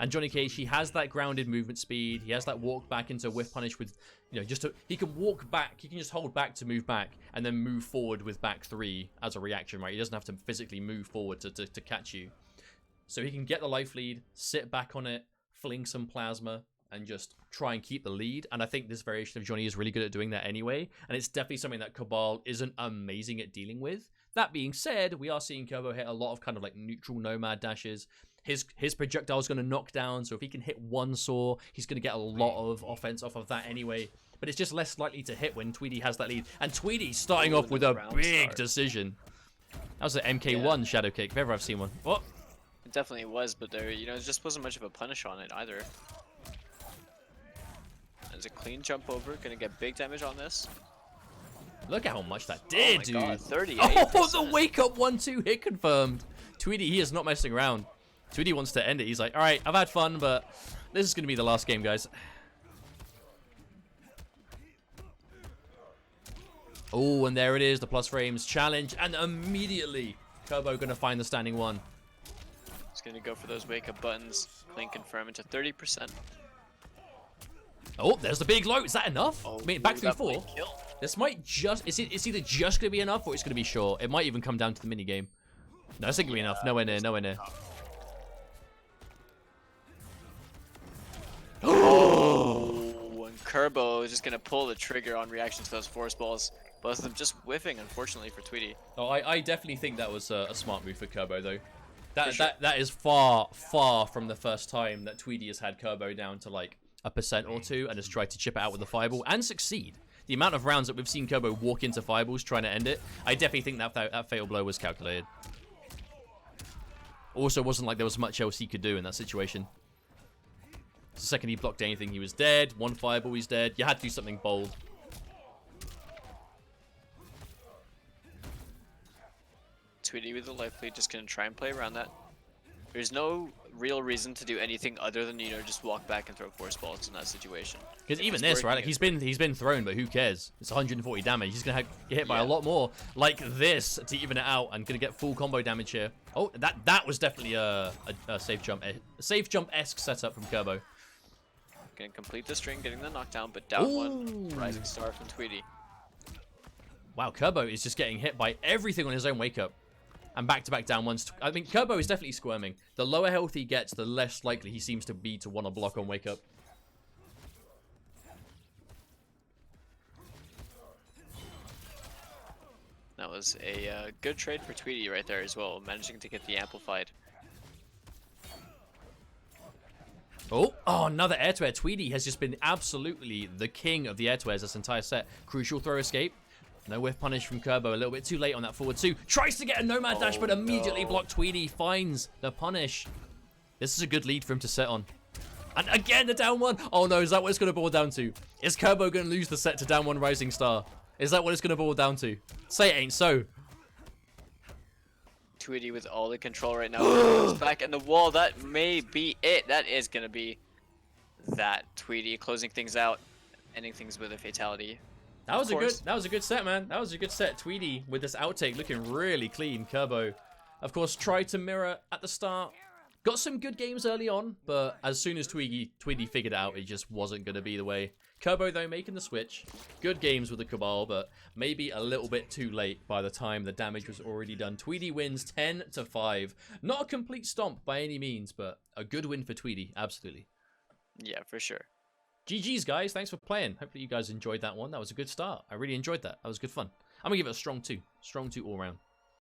And Johnny Cage, he has that grounded movement speed. He has that walk back into whiff punish with, you know, he can walk back. He can just hold back to move back and then move forward with back 3 as a reaction, right? He doesn't have to physically move forward to catch you. So he can get the life lead, sit back on it, fling some plasma, and just try and keep the lead. And I think this variation of Johnny is really good at doing that anyway. And it's definitely something that Kabal isn't amazing at dealing with. That being said, we are seeing Kirbo hit a lot of kind of like neutral nomad dashes. His projectile is going to knock down, so if he can hit one saw, he's going to get a lot of offense off of that anyway. But it's just less likely to hit when Tweedy has that lead. And Tweedy starting off with a big decision. That was an MK1 shadow kick, if ever I've seen one. What? It definitely was, but there, you know, it just wasn't much of a punish on it either. There's a clean jump over, gonna get big damage on this. Look at how much that did, dude. God, 38%. Oh, the wake up 1-2 hit confirmed. Tweedy, he is not messing around. Tweedy wants to end it. He's like, all right, I've had fun, but this is going to be the last game, guys. Oh, and there it is, the plus frames challenge. And immediately, Kirbo going to find the standing 1. He's going to go for those wake up buttons. Clean confirm into 30%. Oh, there's the big low. Is that enough? Oh, I mean, back 3-4. This might just... It's either just going to be enough or it's going to be short. It might even come down to the mini game. No, it's not going to be enough. Nowhere near, nowhere near. Oh, and Kirbo is just going to pull the trigger on reaction to those force balls. Both of them just whiffing, unfortunately, for Tweedy. Oh, I definitely think that was a smart move for Kirbo, though. That is far, far from the first time that Tweedy has had Kirbo down to like 1% or 2 and has tried to chip it out with the fireball and succeed. The amount of rounds that we've seen Kirbo walk into fireballs trying to end it, I definitely think that fatal blow was calculated. Also, wasn't like there was much else he could do in that situation. The second he blocked anything, he was dead. One fireball, he's dead. You had to do something bold. Tweedy with the life lead, just gonna try and play around that. There's no real reason to do anything other than, you know, just walk back and throw force balls in that situation. Because even this, right? Like he's been thrown, but who cares? It's 140 damage. He's gonna get hit by a lot more like this to even it out, and gonna get full combo damage here. Oh, that was definitely a safe jump-esque setup from Kirbo. Gonna complete the string, getting the knockdown, but down one. Rising star from Tweedy. Wow, Kirbo is just getting hit by everything on his own wake up. And back-to-back down ones. I mean, Kirbo is definitely squirming. The lower health he gets, the less likely he seems to be to want to block on wake up. That was a good trade for Tweedy right there as well, managing to get the amplified. Oh, another air-to-air. Tweedy has just been absolutely the king of the air-to-airs this entire set. Crucial throw escape. No whiff punish from Kirbo. A little bit too late on that forward 2. Tries to get a nomad dash, but immediately blocked. Tweedy finds the punish. This is a good lead for him to set on. And again, the down 1. Oh no, is that what it's going to boil down to? Is Kirbo going to lose the set to down 1 Rising Star? Is that what it's going to boil down to? Say it ain't so. Tweedy with all the control right now. Goes back in the wall. That may be it. That is going to be that. Tweedy closing things out, ending things with a fatality. That was a good set, man. That was a good set. Tweedy with this outtake looking really clean. Kirbo, of course, tried to mirror at the start. Got some good games early on, but as soon as Tweedy figured it out, it just wasn't going to be the way. Kirbo, though, making the switch. Good games with the Kabal, but maybe a little bit too late by the time the damage was already done. Tweedy wins 10-5. Not a complete stomp by any means, but a good win for Tweedy, absolutely. Yeah, for sure. GG's, guys. Thanks for playing. Hopefully you guys enjoyed that one. That was a good start. I really enjoyed that. That was good fun. I'm going to give it a strong 2. Strong 2 all round.